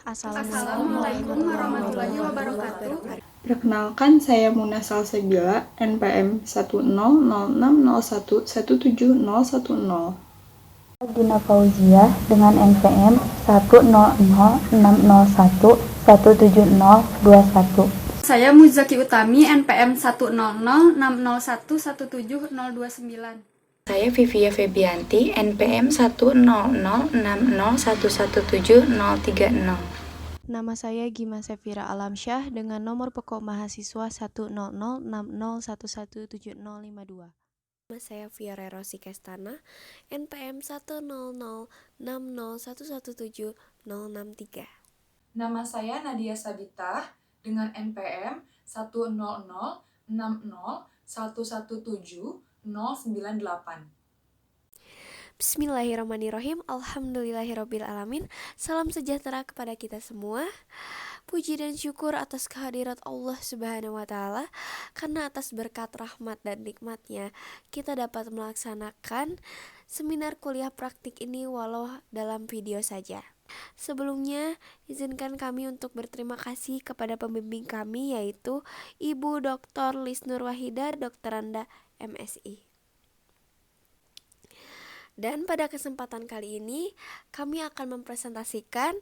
Assalamualaikum warahmatullahi wabarakatuh. Perkenalkan, saya Muna Salsabila, NPM 10061170110. Dina Fauziah dengan NPM 1006001170021. Saya Muzaki Utami, NPM 1006001170029. Saya Vivia Febianti, NPM 1006061170030. Nama saya Gima Sefira Alamsyah dengan nomor pokok mahasiswa 1006060117052. Nama saya Fiore Rosi Kestana, NPM 1006011170063. Nama saya Nadia Sabitah dengan NPM 1006011170098. Bismillahirrahmanirrahim. Alhamdulillahirrabbilalamin. Salam sejahtera kepada kita semua. Puji dan syukur atas kehadirat Allah Subhanahu wa Ta'ala, karena atas berkat rahmat dan nikmatnya kita dapat melaksanakan seminar kuliah praktik ini walau dalam video saja. Sebelumnya, izinkan kami untuk berterima kasih kepada pembimbing kami, yaitu Ibu Dr. Lisnur Wahida, Dokteranda MSI. Dan pada kesempatan kali ini, kami akan mempresentasikan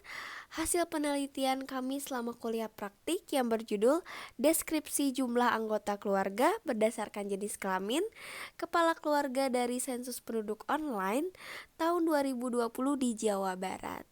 hasil penelitian kami selama kuliah praktik yang berjudul Deskripsi Jumlah Anggota Keluarga Berdasarkan Jenis Kelamin Kepala Keluarga dari Sensus Penduduk Online tahun 2020 di Jawa Barat.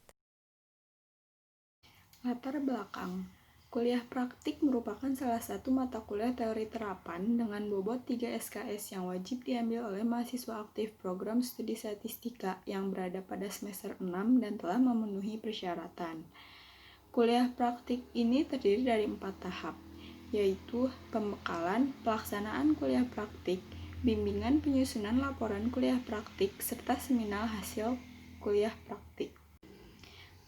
Latar belakang. Kuliah praktik merupakan salah satu mata kuliah teori terapan dengan bobot 3 SKS yang wajib diambil oleh mahasiswa aktif program studi statistika yang berada pada semester 6 dan telah memenuhi persyaratan. Kuliah praktik ini terdiri dari 4 tahap, yaitu pembekalan, pelaksanaan kuliah praktik, bimbingan penyusunan laporan kuliah praktik, serta seminar hasil kuliah praktik.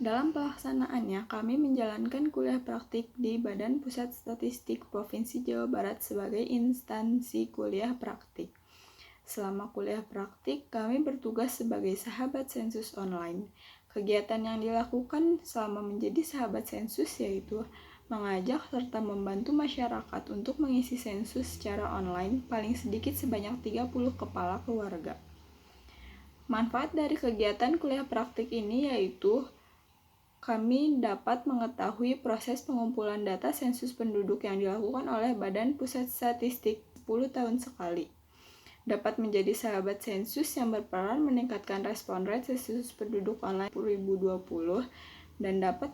Dalam pelaksanaannya, kami menjalankan kuliah praktik di Badan Pusat Statistik Provinsi Jawa Barat sebagai instansi kuliah praktik. Selama kuliah praktik, kami bertugas sebagai sahabat sensus online. Kegiatan yang dilakukan selama menjadi sahabat sensus yaitu mengajak serta membantu masyarakat untuk mengisi sensus secara online paling sedikit sebanyak 30 kepala keluarga. Manfaat dari kegiatan kuliah praktik ini yaitu kami dapat mengetahui proses pengumpulan data sensus penduduk yang dilakukan oleh Badan Pusat Statistik 10 tahun sekali. Dapat menjadi sahabat sensus yang berperan meningkatkan respon rate sensus penduduk online 2020 dan dapat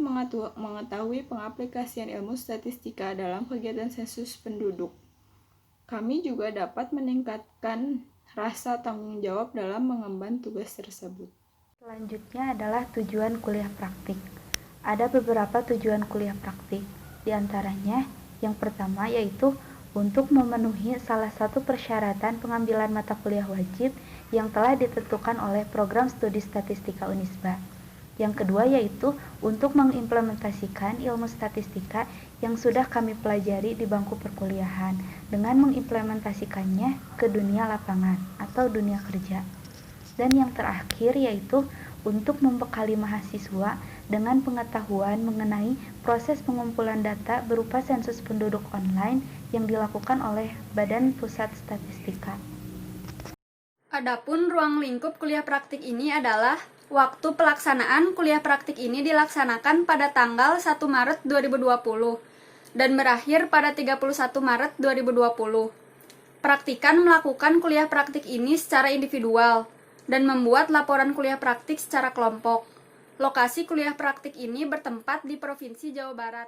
mengetahui pengaplikasian ilmu statistika dalam kegiatan sensus penduduk. Kami juga dapat meningkatkan rasa tanggung jawab dalam mengemban tugas tersebut. Selanjutnya adalah tujuan kuliah praktik. Ada beberapa tujuan kuliah praktik, di antaranya yang pertama yaitu untuk memenuhi salah satu persyaratan pengambilan mata kuliah wajib yang telah ditentukan oleh program studi statistika Unisba. Yang kedua yaitu untuk mengimplementasikan ilmu statistika yang sudah kami pelajari di bangku perkuliahan dengan mengimplementasikannya ke dunia lapangan atau dunia kerja. Dan yang terakhir yaitu untuk membekali mahasiswa dengan pengetahuan mengenai proses pengumpulan data berupa sensus penduduk online yang dilakukan oleh Badan Pusat Statistika. Adapun ruang lingkup kuliah praktik ini adalah waktu pelaksanaan kuliah praktik ini dilaksanakan pada tanggal 1 Maret 2020 dan berakhir pada 31 Maret 2020. Praktikan melakukan kuliah praktik ini secara individual dan membuat laporan kuliah praktik secara kelompok. Lokasi kuliah praktik ini bertempat di Provinsi Jawa Barat.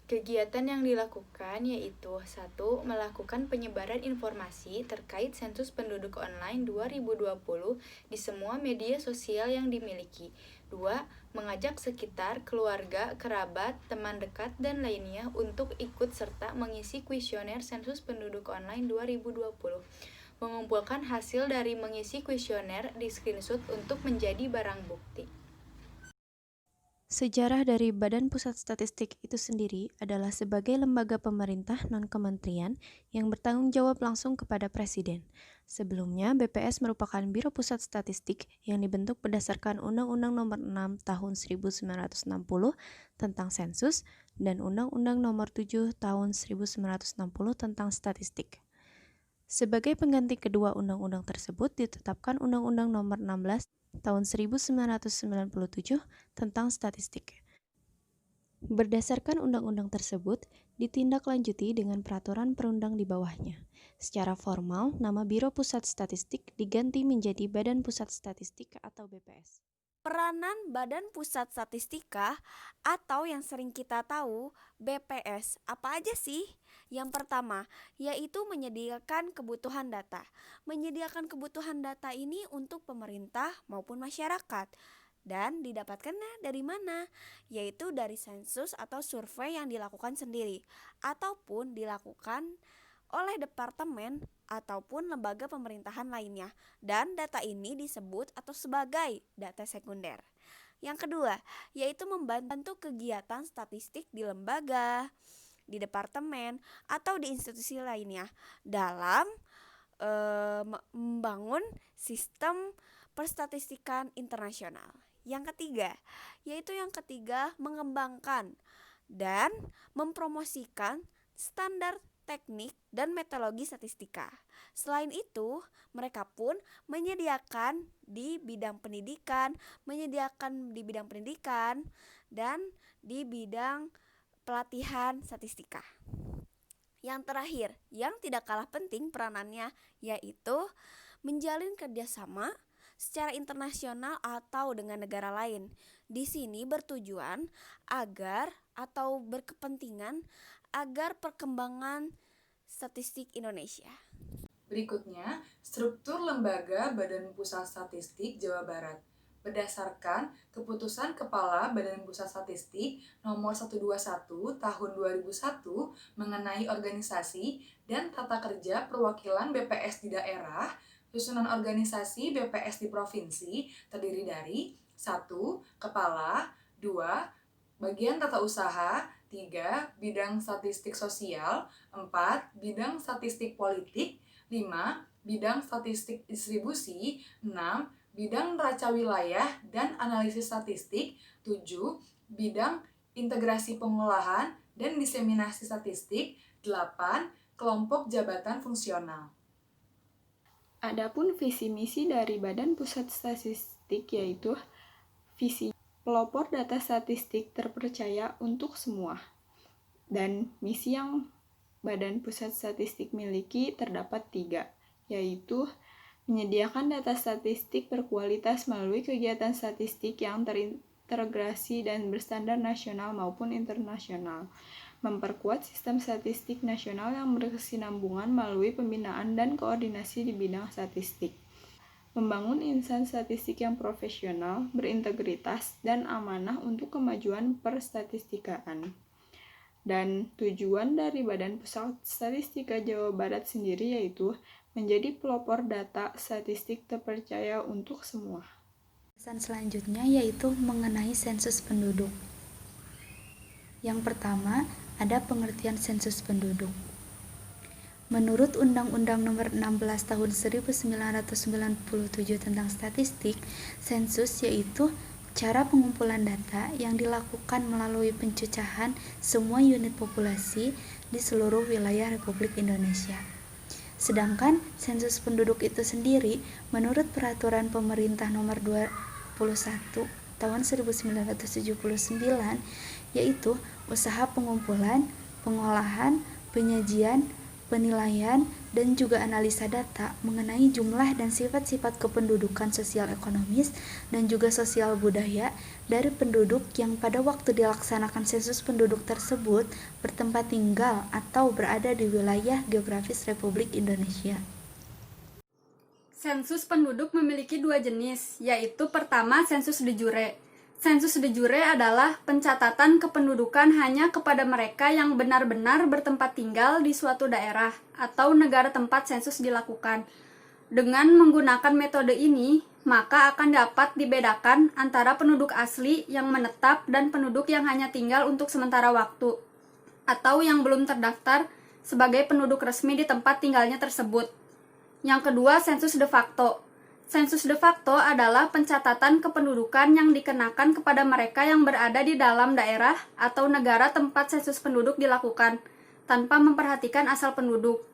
Kegiatan yang dilakukan yaitu 1. Melakukan penyebaran informasi terkait sensus penduduk online 2020 di semua media sosial yang dimiliki. 2. Mengajak sekitar, keluarga, kerabat, teman dekat, dan lainnya untuk ikut serta mengisi kuesioner sensus penduduk online 2020. Mengumpulkan hasil dari mengisi kuesioner di screenshot untuk menjadi barang bukti. Sejarah dari Badan Pusat Statistik itu sendiri adalah sebagai lembaga pemerintah non-kementerian yang bertanggung jawab langsung kepada Presiden. Sebelumnya, BPS merupakan Biro Pusat Statistik yang dibentuk berdasarkan Undang-Undang Nomor 6 Tahun 1960 tentang Sensus dan Undang-Undang Nomor 7 Tahun 1960 tentang Statistik. Sebagai pengganti kedua undang-undang tersebut ditetapkan Undang-Undang Nomor 16 Tahun 1997 tentang Statistik. Berdasarkan undang-undang tersebut, ditindaklanjuti dengan peraturan perundang di bawahnya. Secara formal, nama Biro Pusat Statistik diganti menjadi Badan Pusat Statistik atau BPS. Peranan Badan Pusat Statistika atau yang sering kita tahu BPS apa aja sih? Yang pertama, yaitu menyediakan kebutuhan data. Menyediakan kebutuhan data ini untuk pemerintah maupun masyarakat. Dan didapatkannya dari mana? Yaitu dari sensus atau survei yang dilakukan sendiri ataupun dilakukan oleh departemen ataupun lembaga pemerintahan lainnya, dan data ini disebut atau sebagai data sekunder. Yang kedua, yaitu membantu kegiatan statistik di lembaga, di departemen, atau di institusi lainnya dalam membangun sistem perstatistikan internasional. Yang ketiga, mengembangkan dan mempromosikan standar teknik dan metodologi statistika. Selain itu, mereka pun menyediakan di bidang pendidikan, dan di bidang pelatihan statistika. Yang terakhir, yang tidak kalah penting peranannya, yaitu menjalin kerjasama secara internasional atau dengan negara lain. Di sini bertujuan agar atau berkepentingan agar perkembangan statistik Indonesia. Berikutnya, struktur lembaga Badan Pusat Statistik Jawa Barat. Berdasarkan Keputusan Kepala Badan Pusat Statistik Nomor 121 Tahun 2001 mengenai organisasi dan tata kerja perwakilan BPS di daerah, susunan organisasi BPS di provinsi terdiri dari 1. Kepala, 2. Bagian tata usaha, 3. Bidang statistik sosial, 4. Bidang statistik politik, 5. Bidang statistik distribusi, 6. Bidang neraca wilayah dan analisis statistik, 7. Bidang integrasi pengolahan dan diseminasi statistik, 8. Kelompok jabatan fungsional. Adapun visi misi dari Badan Pusat Statistik yaitu visi pelopor data statistik terpercaya untuk semua. Dan misi yang Badan Pusat Statistik miliki terdapat 3, yaitu menyediakan data statistik berkualitas melalui kegiatan statistik yang terintegrasi dan berstandar nasional maupun internasional, memperkuat sistem statistik nasional yang berkesinambungan melalui pembinaan dan koordinasi di bidang statistik, membangun insan statistik yang profesional, berintegritas, dan amanah untuk kemajuan perstatistikaan. Dan tujuan dari Badan Pusat Statistika Jawa Barat sendiri yaitu menjadi pelopor data statistik terpercaya untuk semua. Pesan selanjutnya yaitu mengenai sensus penduduk. Yang pertama, ada pengertian sensus penduduk. Menurut Undang-Undang Nomor 16 Tahun 1997 tentang Statistik, sensus yaitu cara pengumpulan data yang dilakukan melalui pencucahan semua unit populasi di seluruh wilayah Republik Indonesia. Sedangkan sensus penduduk itu sendiri menurut Peraturan Pemerintah Nomor 21 Tahun 1979 yaitu usaha pengumpulan, pengolahan, penyajian, penilaian, dan juga analisa data mengenai jumlah dan sifat-sifat kependudukan sosial ekonomis dan juga sosial budaya dari penduduk yang pada waktu dilaksanakan sensus penduduk tersebut bertempat tinggal atau berada di wilayah geografis Republik Indonesia. Sensus penduduk memiliki 2 jenis, yaitu pertama sensus de jure. Sensus de jure adalah pencatatan kependudukan hanya kepada mereka yang benar-benar bertempat tinggal di suatu daerah atau negara tempat sensus dilakukan. Dengan menggunakan metode ini, maka akan dapat dibedakan antara penduduk asli yang menetap dan penduduk yang hanya tinggal untuk sementara waktu, atau yang belum terdaftar sebagai penduduk resmi di tempat tinggalnya tersebut. Yang kedua, sensus de facto. Sensus de facto adalah pencatatan kependudukan yang dikenakan kepada mereka yang berada di dalam daerah atau negara tempat sensus penduduk dilakukan, tanpa memperhatikan asal penduduk.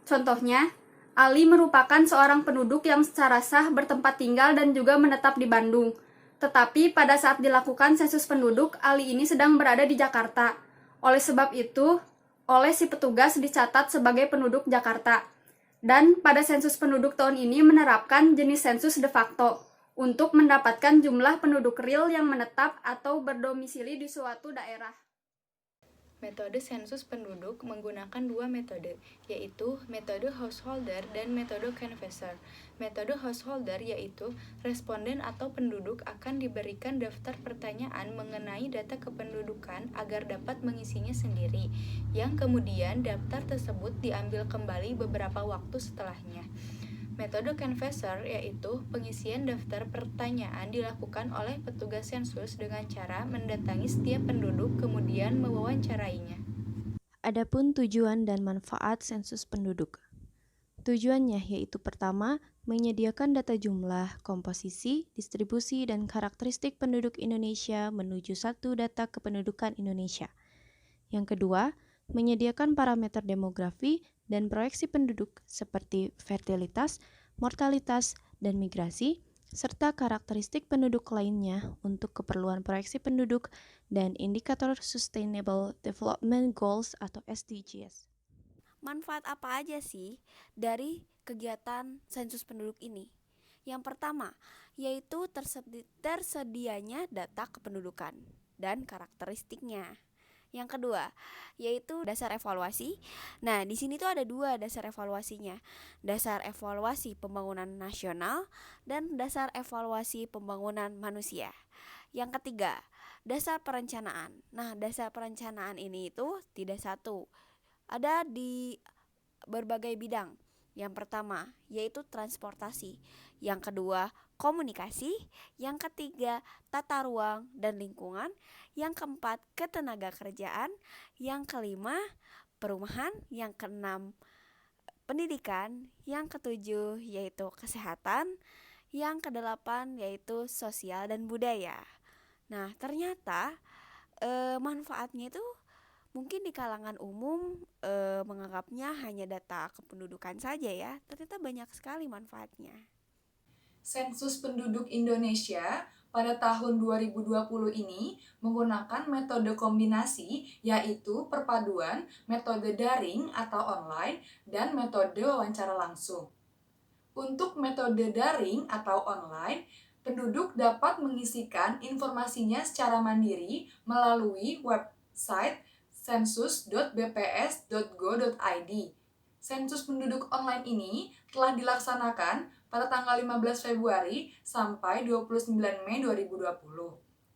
Contohnya, Ali merupakan seorang penduduk yang secara sah bertempat tinggal dan juga menetap di Bandung. Tetapi pada saat dilakukan sensus penduduk, Ali ini sedang berada di Jakarta. Oleh sebab itu, oleh si petugas dicatat sebagai penduduk Jakarta. Dan pada sensus penduduk tahun ini menerapkan jenis sensus de facto untuk mendapatkan jumlah penduduk real yang menetap atau berdomisili di suatu daerah. Metode sensus penduduk menggunakan dua metode, yaitu metode householder dan metode canvasser. Metode householder yaitu responden atau penduduk akan diberikan daftar pertanyaan mengenai data kependudukan agar dapat mengisinya sendiri, yang kemudian daftar tersebut diambil kembali beberapa waktu setelahnya. Metode canvasser yaitu pengisian daftar pertanyaan dilakukan oleh petugas sensus dengan cara mendatangi setiap penduduk kemudian mewawancarainya. Adapun tujuan dan manfaat sensus penduduk. Tujuannya yaitu pertama, menyediakan data jumlah, komposisi, distribusi, dan karakteristik penduduk Indonesia menuju satu data kependudukan Indonesia. Yang kedua, menyediakan parameter demografi dan proyeksi penduduk seperti fertilitas, mortalitas, dan migrasi, serta karakteristik penduduk lainnya untuk keperluan proyeksi penduduk dan indikator Sustainable Development Goals atau SDGs. Manfaat apa aja sih dari kegiatan sensus penduduk ini? Yang pertama, yaitu tersedianya data kependudukan dan karakteristiknya. Yang kedua, yaitu dasar evaluasi. Nah, di sini tuh ada dua dasar evaluasinya. Dasar evaluasi pembangunan nasional dan dasar evaluasi pembangunan manusia. Yang ketiga, dasar perencanaan. Nah, dasar perencanaan ini itu tidak satu. Ada di berbagai bidang. Yang pertama, yaitu transportasi. Yang kedua, komunikasi. Yang ketiga, tata ruang dan lingkungan. Yang keempat, ketenaga kerjaan. Yang kelima, perumahan. Yang keenam, pendidikan. Yang ketujuh, yaitu kesehatan. Yang kedelapan, yaitu sosial dan budaya. Nah, ternyata manfaatnya itu mungkin di kalangan umum menganggapnya hanya data kependudukan saja ya. Ternyata banyak sekali manfaatnya. Sensus penduduk Indonesia pada tahun 2020 ini menggunakan metode kombinasi, yaitu perpaduan metode daring atau online dan metode wawancara langsung. Untuk metode daring atau online, penduduk dapat mengisikan informasinya secara mandiri melalui website sensus.bps.go.id. Sensus penduduk online ini telah dilaksanakan pada tanggal 15 Februari sampai 29 Mei 2020.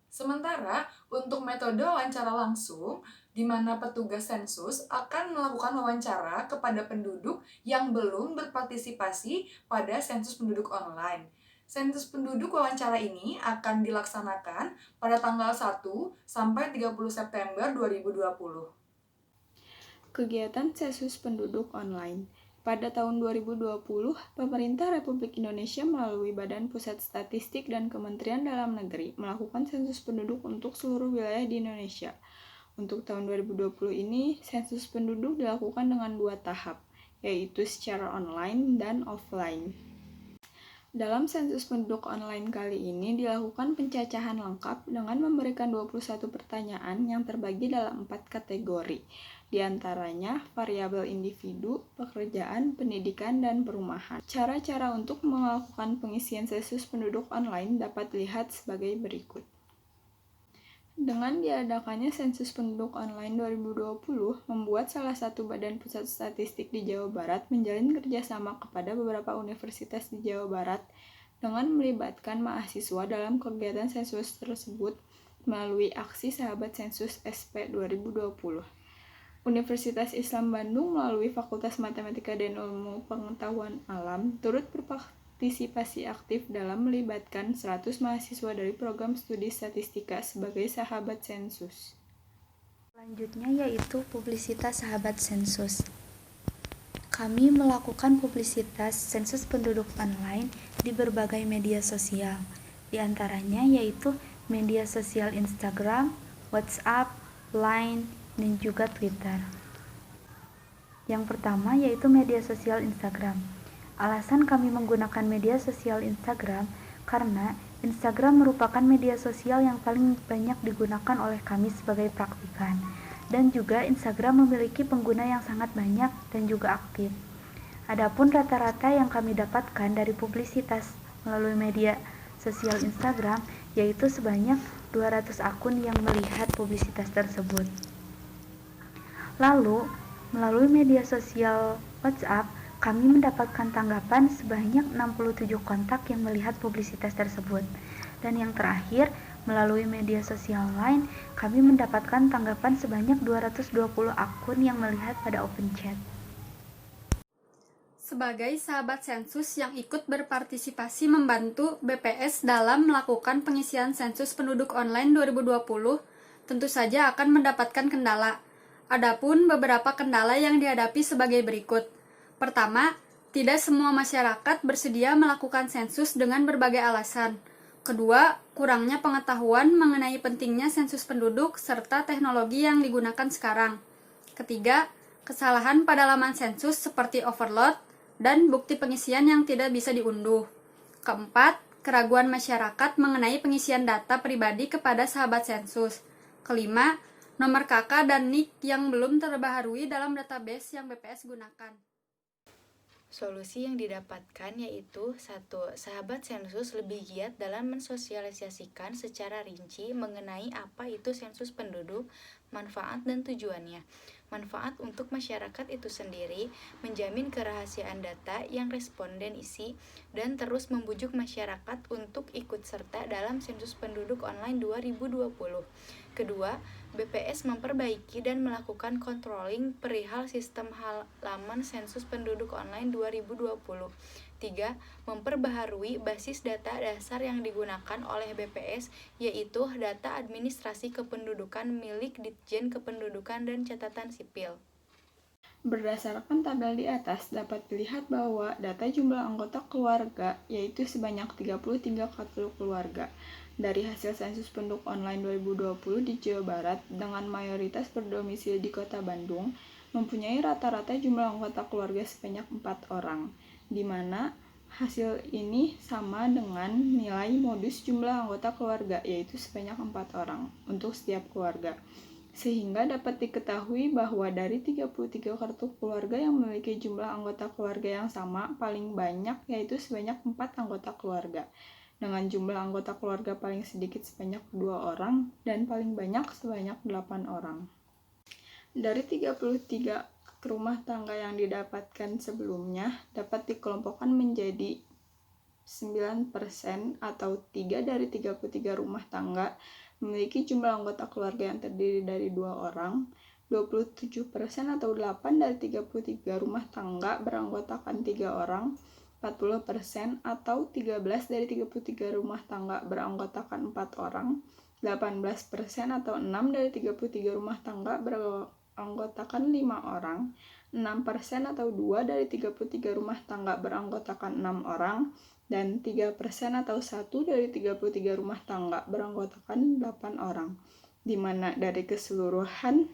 Sementara untuk metode wawancara langsung, di mana petugas sensus akan melakukan wawancara kepada penduduk yang belum berpartisipasi pada sensus penduduk online. Sensus penduduk wawancara ini akan dilaksanakan pada tanggal 1 sampai 30 September 2020. Kegiatan sensus penduduk online. Pada tahun 2020, pemerintah Republik Indonesia melalui Badan Pusat Statistik dan Kementerian Dalam Negeri melakukan sensus penduduk untuk seluruh wilayah di Indonesia. Untuk tahun 2020 ini, sensus penduduk dilakukan dengan 2 tahap, yaitu secara online dan offline. Dalam sensus penduduk online kali ini dilakukan pencacahan lengkap dengan memberikan 21 pertanyaan yang terbagi dalam 4 kategori, di antaranya variabel individu, pekerjaan, pendidikan, dan perumahan. Cara-cara untuk melakukan pengisian sensus penduduk online dapat dilihat sebagai berikut. Dengan diadakannya sensus penduduk online 2020, membuat salah satu badan pusat statistik di Jawa Barat menjalin kerjasama kepada beberapa universitas di Jawa Barat dengan melibatkan mahasiswa dalam kegiatan sensus tersebut melalui aksi Sahabat Sensus SP 2020. Universitas Islam Bandung melalui Fakultas Matematika dan Ilmu Pengetahuan Alam turut berpartisipasi aktif dalam melibatkan 100 mahasiswa dari program studi statistika sebagai sahabat sensus. Selanjutnya yaitu publisitas sahabat sensus. Kami melakukan publisitas sensus penduduk online di berbagai media sosial. Di antaranya yaitu media sosial Instagram, WhatsApp, Line, dan juga Twitter. Yang pertama yaitu media sosial Instagram. Alasan kami menggunakan media sosial Instagram karena Instagram merupakan media sosial yang paling banyak digunakan oleh kami sebagai praktikan, dan juga Instagram memiliki pengguna yang sangat banyak dan juga aktif. Adapun rata-rata yang kami dapatkan dari publisitas melalui media sosial Instagram yaitu sebanyak 200 akun yang melihat publisitas tersebut. Lalu, melalui media sosial WhatsApp, kami mendapatkan tanggapan sebanyak 67 kontak yang melihat publisitas tersebut. Dan yang terakhir, melalui media sosial Line, kami mendapatkan tanggapan sebanyak 220 akun yang melihat pada open chat. Sebagai sahabat sensus yang ikut berpartisipasi membantu BPS dalam melakukan pengisian sensus penduduk online 2020, tentu saja akan mendapatkan kendala. Adapun beberapa kendala yang dihadapi sebagai berikut. Pertama, tidak semua masyarakat bersedia melakukan sensus dengan berbagai alasan. Kedua, kurangnya pengetahuan mengenai pentingnya sensus penduduk serta teknologi yang digunakan sekarang. Ketiga, kesalahan pada laman sensus seperti overload dan bukti pengisian yang tidak bisa diunduh. Keempat, keraguan masyarakat mengenai pengisian data pribadi kepada sahabat sensus. Kelima, nomor KK dan NIK yang belum terbaharui dalam database yang BPS gunakan. Solusi yang didapatkan yaitu 1. Sahabat sensus lebih giat dalam mensosialisasikan secara rinci mengenai apa itu sensus penduduk, manfaat dan tujuannya. Manfaat untuk masyarakat itu sendiri, menjamin kerahasiaan data yang responden isi, dan terus membujuk masyarakat untuk ikut serta dalam sensus penduduk online 2020. Kedua, BPS memperbaiki dan melakukan controlling perihal sistem halaman sensus penduduk online 2020. 3. Memperbaharui basis data dasar yang digunakan oleh BPS, yaitu data administrasi kependudukan milik Ditjen Kependudukan dan Catatan Sipil. Berdasarkan tabel di atas, dapat dilihat bahwa data jumlah anggota keluarga yaitu sebanyak 33 kartu keluarga dari hasil sensus penduduk online 2020 di Jawa Barat dengan mayoritas berdomisili di Kota Bandung mempunyai rata-rata jumlah anggota keluarga sebanyak 4 orang, di mana hasil ini sama dengan nilai modus jumlah anggota keluarga yaitu sebanyak 4 orang untuk setiap keluarga. Sehingga dapat diketahui bahwa dari 33 kartu keluarga yang memiliki jumlah anggota keluarga yang sama, paling banyak yaitu sebanyak 4 anggota keluarga, dengan jumlah anggota keluarga paling sedikit sebanyak 2 orang dan paling banyak sebanyak 8 orang. Dari 33 rumah tangga yang didapatkan sebelumnya dapat dikelompokkan menjadi 9% atau 3 dari 33 rumah tangga memiliki jumlah anggota keluarga yang terdiri dari 2 orang, 27% atau 8 dari 33 rumah tangga beranggotakan 3 orang, 40% atau 13 dari 33 rumah tangga beranggotakan 4 orang, 18% atau 6 dari 33 rumah tangga beranggotakan 5 orang, 6% atau 2 dari 33 rumah tangga beranggotakan 6 orang, dan 3% atau 1 dari 33 rumah tangga beranggotakan 8 orang, di mana dari keseluruhan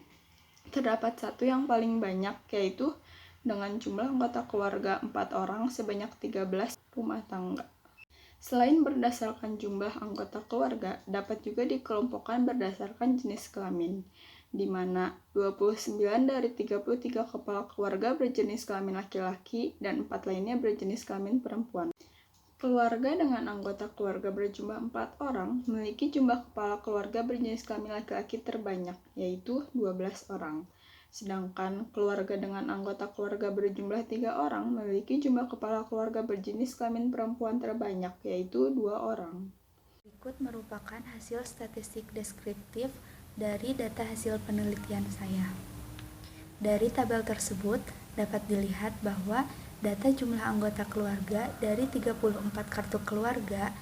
terdapat satu yang paling banyak, yaitu dengan jumlah anggota keluarga 4 orang sebanyak 13 rumah tangga. Selain berdasarkan jumlah anggota keluarga, dapat juga dikelompokkan berdasarkan jenis kelamin, di mana 29 dari 33 kepala keluarga berjenis kelamin laki-laki dan 4 lainnya berjenis kelamin perempuan. Keluarga dengan anggota keluarga berjumlah 4 orang memiliki jumlah kepala keluarga berjenis kelamin laki-laki terbanyak, yaitu 12 orang. Sedangkan keluarga dengan anggota keluarga berjumlah 3 orang memiliki jumlah kepala keluarga berjenis kelamin perempuan terbanyak, yaitu 2 orang. Berikut merupakan hasil statistik deskriptif dari data hasil penelitian saya. Dari tabel tersebut dapat dilihat bahwa data jumlah anggota keluarga dari 34 kartu keluarga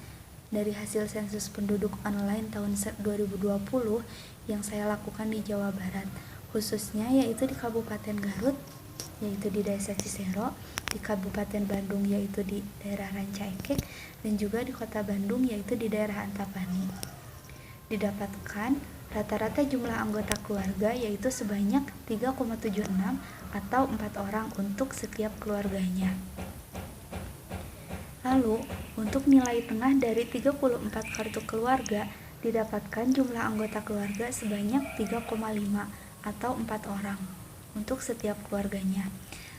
dari hasil sensus penduduk online tahun 2020 yang saya lakukan di Jawa Barat, khususnya yaitu di Kabupaten Garut, yaitu di Desa Cisero, di Kabupaten Bandung yaitu di daerah Rancaekek, dan juga di Kota Bandung yaitu di daerah Antapani. Didapatkan rata-rata jumlah anggota keluarga yaitu sebanyak 3,76 atau 4 orang untuk setiap keluarganya. Lalu, untuk nilai tengah dari 34 kartu keluarga, didapatkan jumlah anggota keluarga sebanyak 3,5 atau 4 orang untuk setiap keluarganya.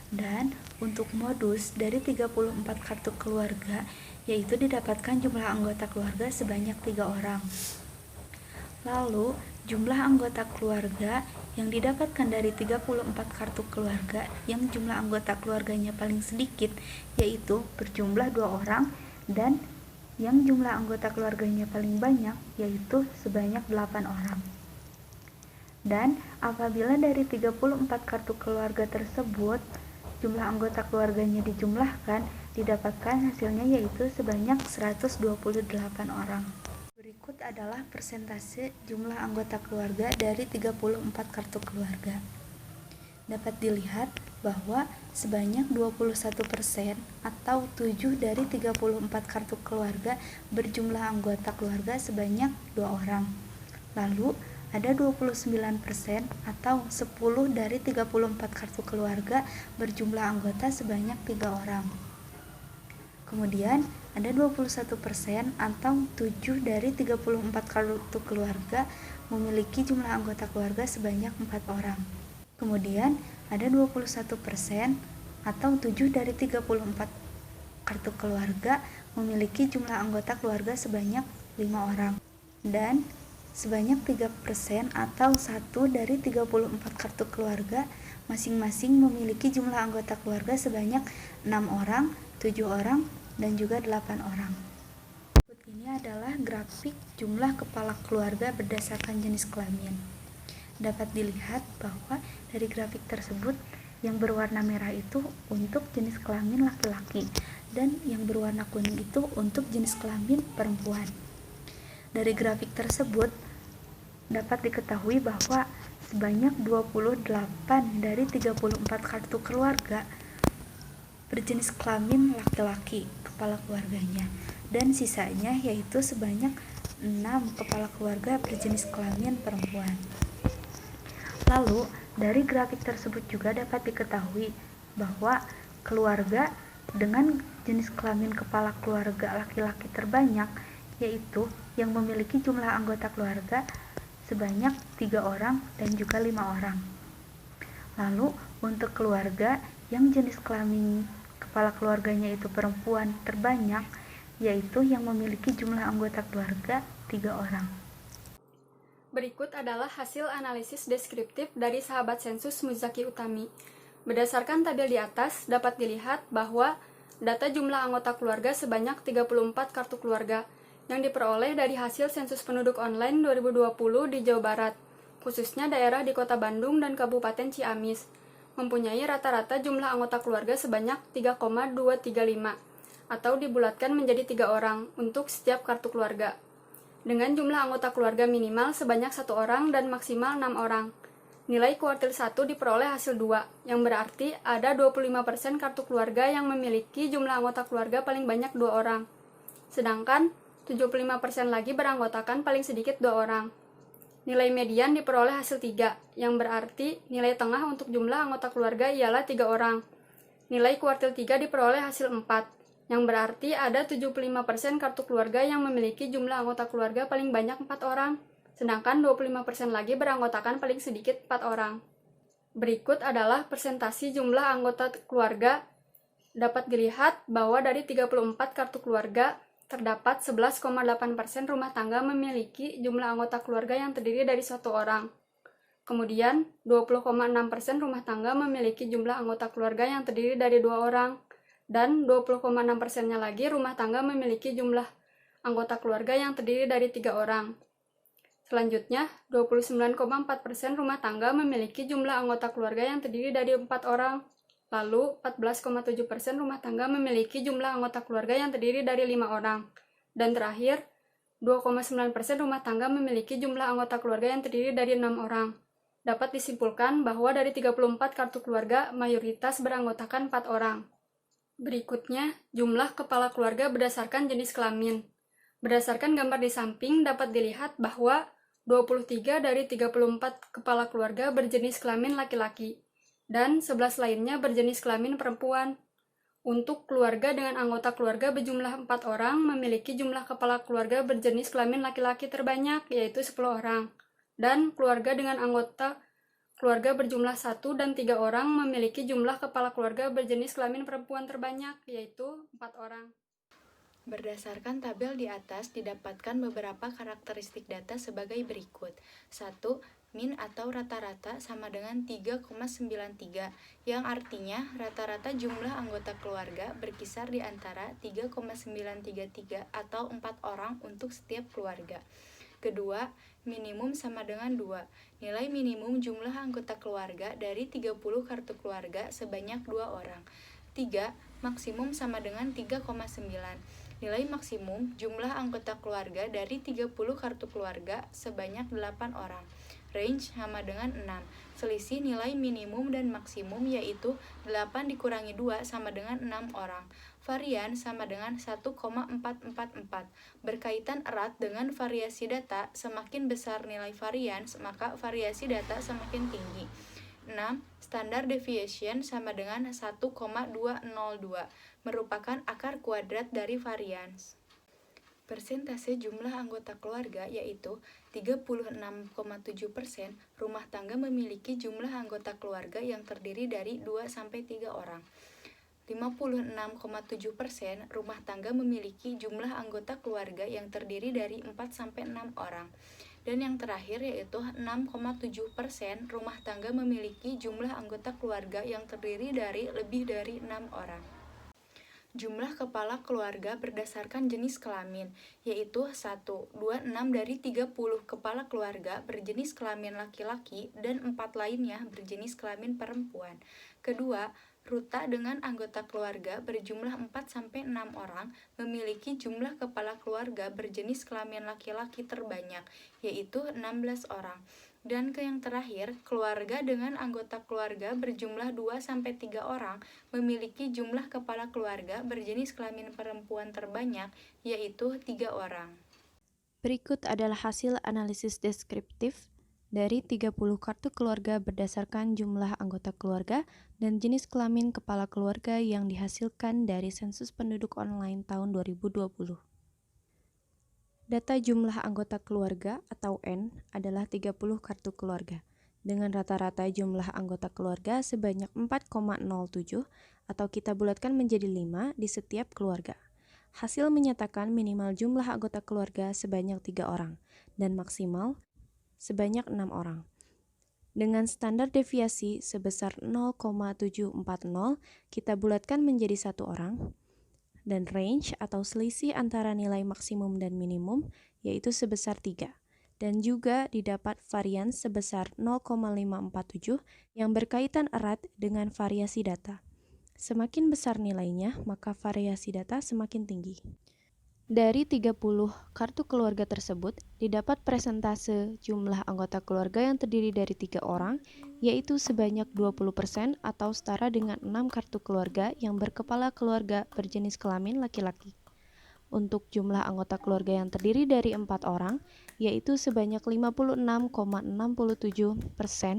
Dan untuk modus dari 34 kartu keluarga, yaitu didapatkan jumlah anggota keluarga sebanyak 3 orang. Lalu, jumlah anggota keluarga yang didapatkan dari 34 kartu keluarga yang jumlah anggota keluarganya paling sedikit yaitu berjumlah 2 orang, dan yang jumlah anggota keluarganya paling banyak yaitu sebanyak 8 orang. Dan apabila dari 34 kartu keluarga tersebut jumlah anggota keluarganya dijumlahkan, didapatkan hasilnya yaitu sebanyak 128 orang. Berikut adalah persentase jumlah anggota keluarga dari 34 kartu keluarga. Dapat dilihat bahwa sebanyak 21% atau 7 dari 34 kartu keluarga berjumlah anggota keluarga sebanyak 2 orang. Lalu, ada 29% atau 10 dari 34 kartu keluarga berjumlah anggota sebanyak 3 orang. Kemudian, ada 21% atau 7 dari 34 kartu keluarga memiliki jumlah anggota keluarga sebanyak 4 orang. Kemudian, ada 21% atau 7 dari 34 kartu keluarga memiliki jumlah anggota keluarga sebanyak 5 orang. Dan sebanyak 3% atau 1 dari 34 kartu keluarga masing-masing memiliki jumlah anggota keluarga sebanyak 6 orang, 7 orang, dan juga 8 orang. Berikut ini adalah grafik jumlah kepala keluarga berdasarkan jenis kelamin. Dapat dilihat bahwa dari grafik tersebut yang berwarna merah itu untuk jenis kelamin laki-laki dan yang berwarna kuning itu untuk jenis kelamin perempuan. Dari grafik tersebut dapat diketahui bahwa sebanyak 28 dari 34 kartu keluarga berjenis kelamin laki-laki kepala keluarganya, dan sisanya yaitu sebanyak 6 kepala keluarga berjenis kelamin perempuan. Lalu, dari grafik tersebut juga dapat diketahui bahwa keluarga dengan jenis kelamin kepala keluarga laki-laki terbanyak yaitu yang memiliki jumlah anggota keluarga sebanyak 3 orang dan juga 5 orang. Lalu, untuk keluarga yang jenis kelamin kepala keluarganya itu perempuan terbanyak yaitu yang memiliki jumlah anggota keluarga 3 orang. Berikut adalah hasil analisis deskriptif dari sahabat sensus Muzaki Utami. Berdasarkan tabel di atas, dapat dilihat bahwa data jumlah anggota keluarga sebanyak 34 kartu keluarga yang diperoleh dari hasil sensus penduduk online 2020 di Jawa Barat, khususnya daerah di Kota Bandung dan Kabupaten Ciamis, mempunyai rata-rata jumlah anggota keluarga sebanyak 3,235 atau dibulatkan menjadi 3 orang untuk setiap kartu keluarga, dengan jumlah anggota keluarga minimal sebanyak 1 orang dan maksimal 6 orang. Nilai kuartil 1 diperoleh hasil 2, yang berarti ada 25% kartu keluarga yang memiliki jumlah anggota keluarga paling banyak 2 orang, sedangkan 75% lagi beranggotakan paling sedikit 2 orang. Nilai median diperoleh hasil 3, yang berarti nilai tengah untuk jumlah anggota keluarga ialah 3 orang. Nilai kuartil 3 diperoleh hasil 4, yang berarti ada 75% kartu keluarga yang memiliki jumlah anggota keluarga paling banyak 4 orang, sedangkan 25% lagi beranggotakan paling sedikit 4 orang. Berikut adalah persentasi jumlah anggota keluarga. Dapat dilihat bahwa dari 34 kartu keluarga, terdapat 11,8% rumah tangga memiliki jumlah anggota keluarga yang terdiri dari 1 orang. Kemudian, 20,6% rumah tangga memiliki jumlah anggota keluarga yang terdiri dari 2 orang. Dan 20,6%-nya lagi rumah tangga memiliki jumlah anggota keluarga yang terdiri dari 3 orang. Selanjutnya, 29,4% rumah tangga memiliki jumlah anggota keluarga yang terdiri dari 4 orang. Lalu, 14,7% rumah tangga memiliki jumlah anggota keluarga yang terdiri dari 5 orang. Dan terakhir, 2,9% rumah tangga memiliki jumlah anggota keluarga yang terdiri dari 6 orang. Dapat disimpulkan bahwa dari 34 kartu keluarga, mayoritas beranggotakan 4 orang. Berikutnya, jumlah kepala keluarga berdasarkan jenis kelamin. Berdasarkan gambar di samping, dapat dilihat bahwa 23 dari 34 kepala keluarga berjenis kelamin laki-laki, dan 11 lainnya berjenis kelamin perempuan. Untuk keluarga dengan anggota keluarga berjumlah 4 orang, memiliki jumlah kepala keluarga berjenis kelamin laki-laki terbanyak, yaitu 10 orang. Dan keluarga dengan anggota keluarga berjumlah 1 dan 3 orang memiliki jumlah kepala keluarga berjenis kelamin perempuan terbanyak, yaitu 4 orang. Berdasarkan tabel di atas, didapatkan beberapa karakteristik data sebagai berikut. 1. Min atau rata-rata sama dengan 3,93, yang artinya rata-rata jumlah anggota keluarga berkisar di antara 3,933 atau 4 orang untuk setiap keluarga. Kedua, minimum sama dengan 2. Nilai minimum jumlah anggota keluarga dari 30 kartu keluarga sebanyak 2 orang. 3. Maksimum sama dengan 3,9. Nilai maksimum jumlah anggota keluarga dari 30 kartu keluarga sebanyak 8 orang. Range sama dengan 6. Selisih nilai minimum dan maksimum yaitu 8 dikurangi 2 sama dengan 6 orang. Varian sama dengan 1,444. Berkaitan erat dengan variasi data, semakin besar nilai varian, maka variasi data semakin tinggi. 6. Standard deviation sama dengan 1,202, merupakan akar kuadrat dari varians. Persentase jumlah anggota keluarga yaitu 36,7% rumah tangga memiliki jumlah anggota keluarga yang terdiri dari 2-3 orang. 56,7% rumah tangga memiliki jumlah anggota keluarga yang terdiri dari 4-6 orang. Dan yang terakhir yaitu 6,7% rumah tangga memiliki jumlah anggota keluarga yang terdiri dari lebih dari 6 orang. Jumlah kepala keluarga berdasarkan jenis kelamin, yaitu 1. 26 dari 30 kepala keluarga berjenis kelamin laki-laki dan 4 lainnya berjenis kelamin perempuan. Kedua, ruta dengan anggota keluarga berjumlah 4-6 orang memiliki jumlah kepala keluarga berjenis kelamin laki-laki terbanyak, yaitu 16 orang. Dan yang terakhir, keluarga dengan anggota keluarga berjumlah 2-3 orang memiliki jumlah kepala keluarga berjenis kelamin perempuan terbanyak, yaitu 3 orang. Berikut adalah hasil analisis deskriptif dari 30 kartu keluarga berdasarkan jumlah anggota keluarga dan jenis kelamin kepala keluarga yang dihasilkan dari sensus penduduk online tahun 2020. Data jumlah anggota keluarga atau N adalah 30 kartu keluarga, dengan rata-rata jumlah anggota keluarga sebanyak 4,07 atau kita bulatkan menjadi 5 di setiap keluarga. Hasil menyatakan minimal jumlah anggota keluarga sebanyak 3 orang dan maksimal sebanyak 6 orang. Dengan standar deviasi sebesar 0,740, kita bulatkan menjadi 1 orang. Dan range atau selisih antara nilai maksimum dan minimum yaitu sebesar 3. Dan juga didapat varian sebesar 0,547 yang berkaitan erat dengan variasi data. Semakin besar nilainya, maka variasi data semakin tinggi. Dari 30 kartu keluarga tersebut, didapat persentase jumlah anggota keluarga yang terdiri dari 3 orang, yaitu sebanyak 20% atau setara dengan 6 kartu keluarga yang berkepala keluarga berjenis kelamin laki-laki. Untuk jumlah anggota keluarga yang terdiri dari 4 orang, yaitu sebanyak 56,67%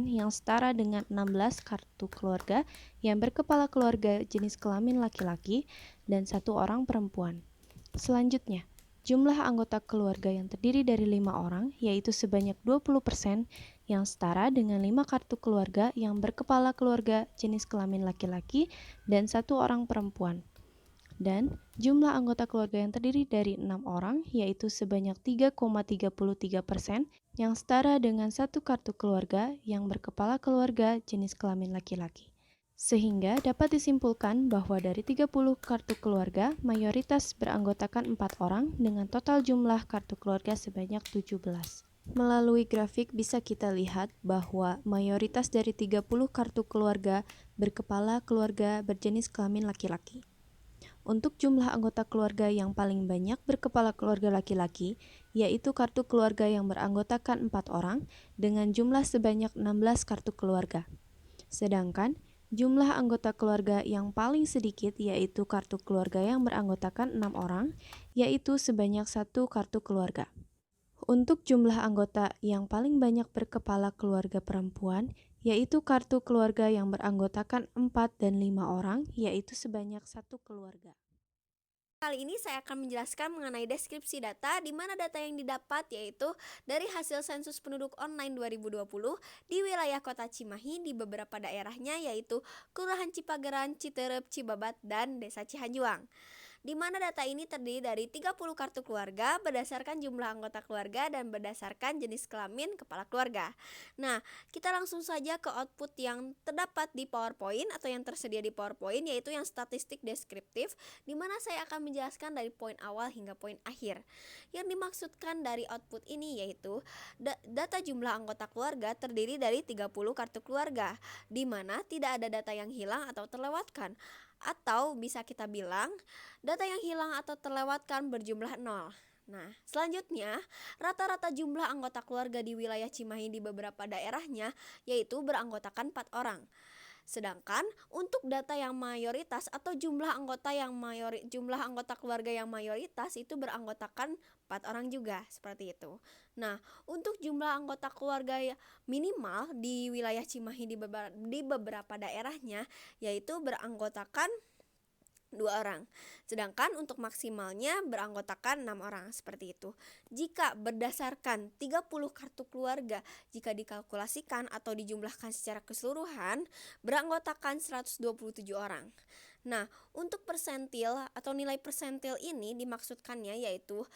yang setara dengan 16 kartu keluarga yang berkepala keluarga jenis kelamin laki-laki dan 1 orang perempuan. Selanjutnya, jumlah anggota keluarga yang terdiri dari 5 orang, yaitu sebanyak 20% yang setara dengan 5 kartu keluarga yang berkepala keluarga jenis kelamin laki-laki dan 1 orang perempuan. Dan jumlah anggota keluarga yang terdiri dari 6 orang, yaitu sebanyak 3,33% yang setara dengan 1 kartu keluarga yang berkepala keluarga jenis kelamin laki-laki. Sehingga dapat disimpulkan bahwa dari 30 kartu keluarga, mayoritas beranggotakan 4 orang dengan total jumlah kartu keluarga sebanyak 17. Melalui grafik bisa kita lihat bahwa mayoritas dari 30 kartu keluarga berkepala keluarga berjenis kelamin laki-laki. Untuk jumlah anggota keluarga yang paling banyak berkepala keluarga laki-laki, yaitu kartu keluarga yang beranggotakan 4 orang dengan jumlah sebanyak 16 kartu keluarga. Sedangkan jumlah anggota keluarga yang paling sedikit yaitu kartu keluarga yang beranggotakan 6 orang, yaitu sebanyak 1 kartu keluarga. Untuk jumlah anggota yang paling banyak berkepala keluarga perempuan, yaitu kartu keluarga yang beranggotakan 4 dan 5 orang, yaitu sebanyak 1 keluarga. Kali ini saya akan menjelaskan mengenai deskripsi data, di mana data yang didapat yaitu dari hasil sensus penduduk online 2020 di wilayah kota Cimahi di beberapa daerahnya, yaitu Kelurahan Cipageran, Citerep, Cibabat, dan Desa Cihanjuang. Di mana data ini terdiri dari 30 kartu keluarga berdasarkan jumlah anggota keluarga dan berdasarkan jenis kelamin kepala keluarga. Nah, kita langsung saja ke output yang terdapat di PowerPoint atau yang tersedia di PowerPoint, yaitu yang statistik deskriptif, di mana saya akan menjelaskan dari poin awal hingga poin akhir. Yang dimaksudkan dari output ini yaitu data jumlah anggota keluarga terdiri dari 30 kartu keluarga, di mana tidak ada data yang hilang atau terlewatkan. Atau bisa kita bilang, data yang hilang atau terlewatkan berjumlah 0. Nah, selanjutnya, rata-rata jumlah anggota keluarga di wilayah Cimahi di beberapa daerahnya yaitu beranggotakan 4 orang. Sedangkan untuk data yang mayoritas atau jumlah anggota keluarga yang mayoritas itu beranggotakan 4 orang juga, seperti itu. Nah, untuk jumlah anggota keluarga minimal di wilayah Cimahi di beberapa daerahnya yaitu beranggotakan 2 orang. Sedangkan untuk maksimalnya beranggotakan 6 orang, seperti itu. Jika berdasarkan 30 kartu keluarga, jika dikalkulasikan atau dijumlahkan secara keseluruhan, beranggotakan 127 orang. Nah, untuk persentil atau nilai persentil ini dimaksudkannya yaitu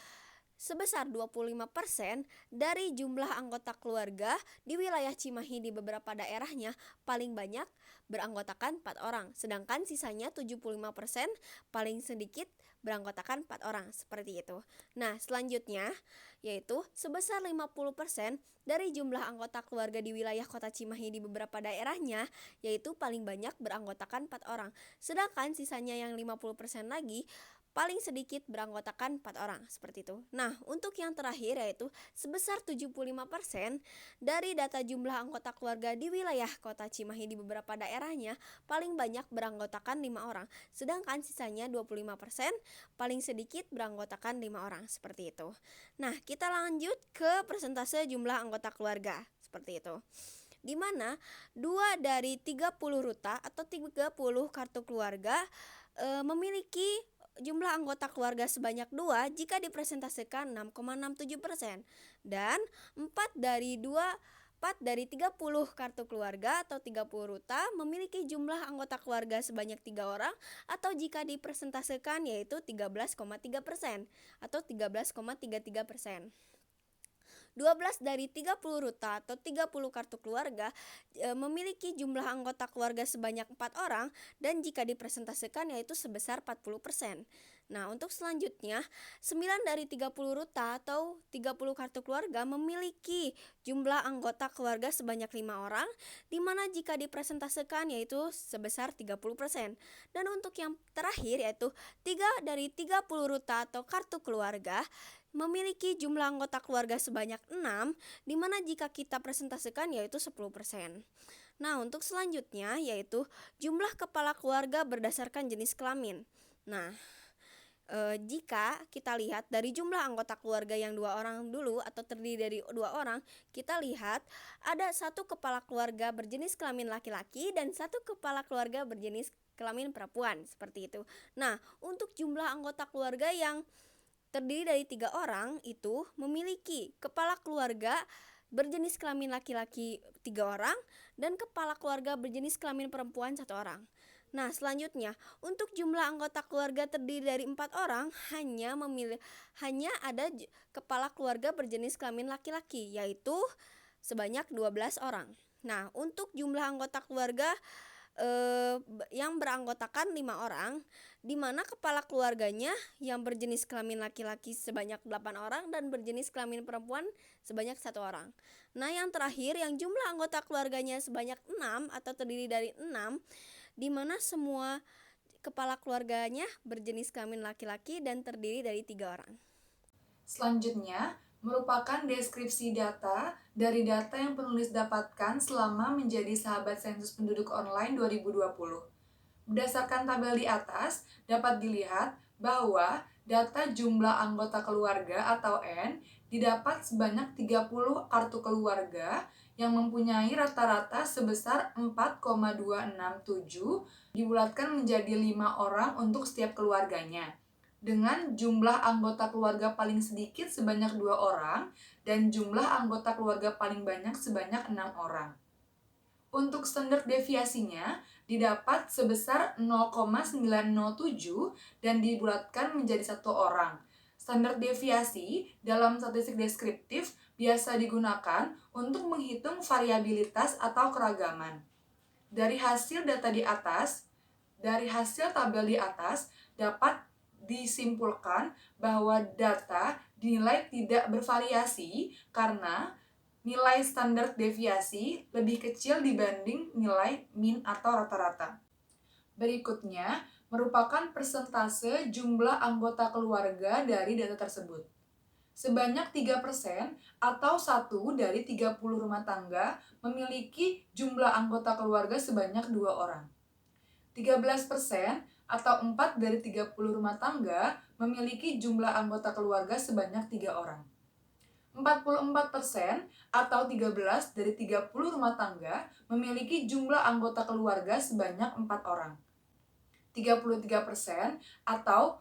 sebesar 25% dari jumlah anggota keluarga di wilayah Cimahi di beberapa daerahnya paling banyak beranggotakan 4 orang, sedangkan sisanya 75% paling sedikit beranggotakan 4 orang, seperti itu. Nah, selanjutnya yaitu sebesar 50% dari jumlah anggota keluarga di wilayah kota Cimahi di beberapa daerahnya yaitu paling banyak beranggotakan 4 orang, sedangkan sisanya yang 50% lagi paling sedikit beranggotakan 4 orang, seperti itu. Nah, untuk yang terakhir yaitu sebesar 75% dari data jumlah anggota keluarga di wilayah kota Cimahi di beberapa daerahnya paling banyak beranggotakan 5 orang, sedangkan sisanya 25% paling sedikit beranggotakan 5 orang, seperti itu. Nah, kita lanjut ke persentase jumlah anggota keluarga, seperti itu. Di mana 2 dari 30 ruta atau 30 kartu keluarga memiliki jumlah anggota keluarga sebanyak 2 jika dipresentasikan 6,67%, dan 4 dari 30 kartu keluarga atau 30 ruta memiliki jumlah anggota keluarga sebanyak 3 orang atau jika dipresentasikan yaitu 13,3% atau 13,33%. 12 dari 30 ruta atau 30 kartu keluarga memiliki jumlah anggota keluarga sebanyak 4 orang dan jika dipresentasikan yaitu sebesar 40%. Nah, untuk selanjutnya 9 dari 30 ruta atau 30 kartu keluarga memiliki jumlah anggota keluarga sebanyak 5 orang, di mana jika dipresentasikan yaitu sebesar 30%. Dan untuk yang terakhir yaitu 3 dari 30 ruta atau kartu keluarga memiliki jumlah anggota keluarga sebanyak 6, di mana jika kita presentasikan yaitu 10%. Nah, untuk selanjutnya yaitu jumlah kepala keluarga berdasarkan jenis kelamin. Nah, jika kita lihat dari jumlah anggota keluarga yang 2 orang dulu atau terdiri dari 2 orang, kita lihat ada 1 kepala keluarga berjenis kelamin laki-laki dan 1 kepala keluarga berjenis kelamin perempuan, seperti itu. Nah, untuk jumlah anggota keluarga yang terdiri dari 3 orang itu memiliki kepala keluarga berjenis kelamin laki-laki 3 orang dan kepala keluarga berjenis kelamin perempuan 1 orang. Nah, selanjutnya untuk jumlah anggota keluarga terdiri dari 4 orang hanya ada kepala keluarga berjenis kelamin laki-laki yaitu sebanyak 12 orang. Nah, untuk jumlah anggota keluarga yang beranggotakan 5 orang, di mana kepala keluarganya yang berjenis kelamin laki-laki sebanyak 8 orang dan berjenis kelamin perempuan sebanyak 1 orang. Nah, yang terakhir yang jumlah anggota keluarganya sebanyak 6 atau terdiri dari 6, di mana semua kepala keluarganya berjenis kelamin laki-laki dan terdiri dari 3 orang. Selanjutnya, merupakan deskripsi data dari data yang penulis dapatkan selama menjadi sahabat sensus penduduk online 2020. Berdasarkan tabel di atas, dapat dilihat bahwa data jumlah anggota keluarga atau N didapat sebanyak 30 kartu keluarga yang mempunyai rata-rata sebesar 4,267 dibulatkan menjadi 5 orang untuk setiap keluarganya. Dengan jumlah anggota keluarga paling sedikit sebanyak 2 orang dan jumlah anggota keluarga paling banyak sebanyak 6 orang. Untuk standar deviasinya didapat sebesar 0,907 dan dibulatkan menjadi 1 orang. Standar deviasi dalam statistik deskriptif biasa digunakan untuk menghitung variabilitas atau keragaman. Dari hasil tabel di atas dapat disimpulkan bahwa data dinilai tidak bervariasi karena nilai standar deviasi lebih kecil dibanding nilai mean atau rata-rata. Berikutnya merupakan persentase jumlah anggota keluarga dari data tersebut. Sebanyak 3% atau 1 dari 30 rumah tangga memiliki jumlah anggota keluarga sebanyak 2 orang. 13% atau 4 dari 30 rumah tangga memiliki jumlah anggota keluarga sebanyak 3 orang. 44% atau 13 dari 30 rumah tangga memiliki jumlah anggota keluarga sebanyak 4 orang. 33% atau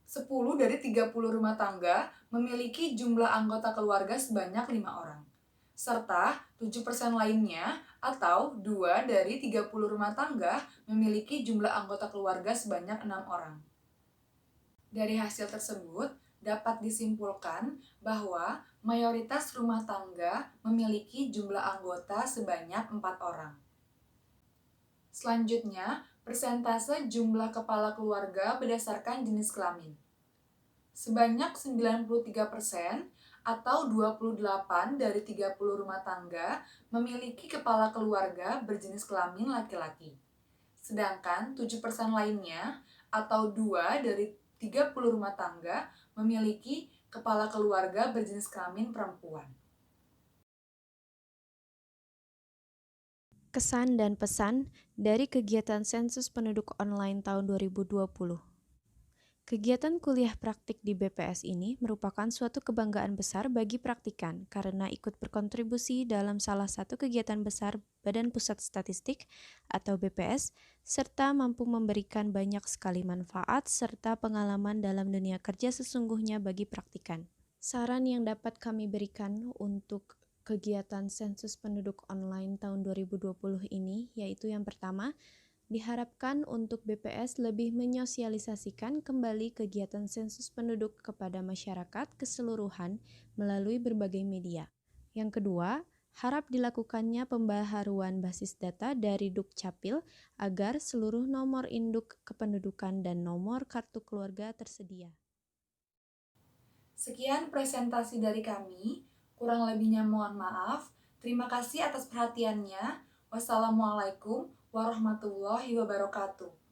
10 dari 30 rumah tangga memiliki jumlah anggota keluarga sebanyak 5 orang. Serta 7% lainnya atau 2 dari 30 rumah tangga memiliki jumlah anggota keluarga sebanyak 6 orang. Dari hasil tersebut, dapat disimpulkan bahwa mayoritas rumah tangga memiliki jumlah anggota sebanyak 4 orang. Selanjutnya, persentase jumlah kepala keluarga berdasarkan jenis kelamin. Sebanyak 93% atau 28 dari 30 rumah tangga memiliki kepala keluarga berjenis kelamin laki-laki. Sedangkan 7% lainnya atau 2 dari 30 rumah tangga memiliki kepala keluarga berjenis kelamin perempuan. Kesan dan pesan dari kegiatan sensus penduduk online tahun 2020. Kegiatan kuliah praktik di BPS ini merupakan suatu kebanggaan besar bagi praktikan karena ikut berkontribusi dalam salah satu kegiatan besar Badan Pusat Statistik atau BPS, serta mampu memberikan banyak sekali manfaat serta pengalaman dalam dunia kerja sesungguhnya bagi praktikan. Saran yang dapat kami berikan untuk kegiatan sensus penduduk online tahun 2020 ini yaitu yang pertama, diharapkan untuk BPS lebih menyosialisasikan kembali kegiatan sensus penduduk kepada masyarakat keseluruhan melalui berbagai media. Yang kedua, harap dilakukannya pembaharuan basis data dari Dukcapil agar seluruh nomor induk kependudukan dan nomor kartu keluarga tersedia. Sekian presentasi dari kami, kurang lebihnya mohon maaf. Terima kasih atas perhatiannya. Wassalamualaikum warahmatullahi wabarakatuh.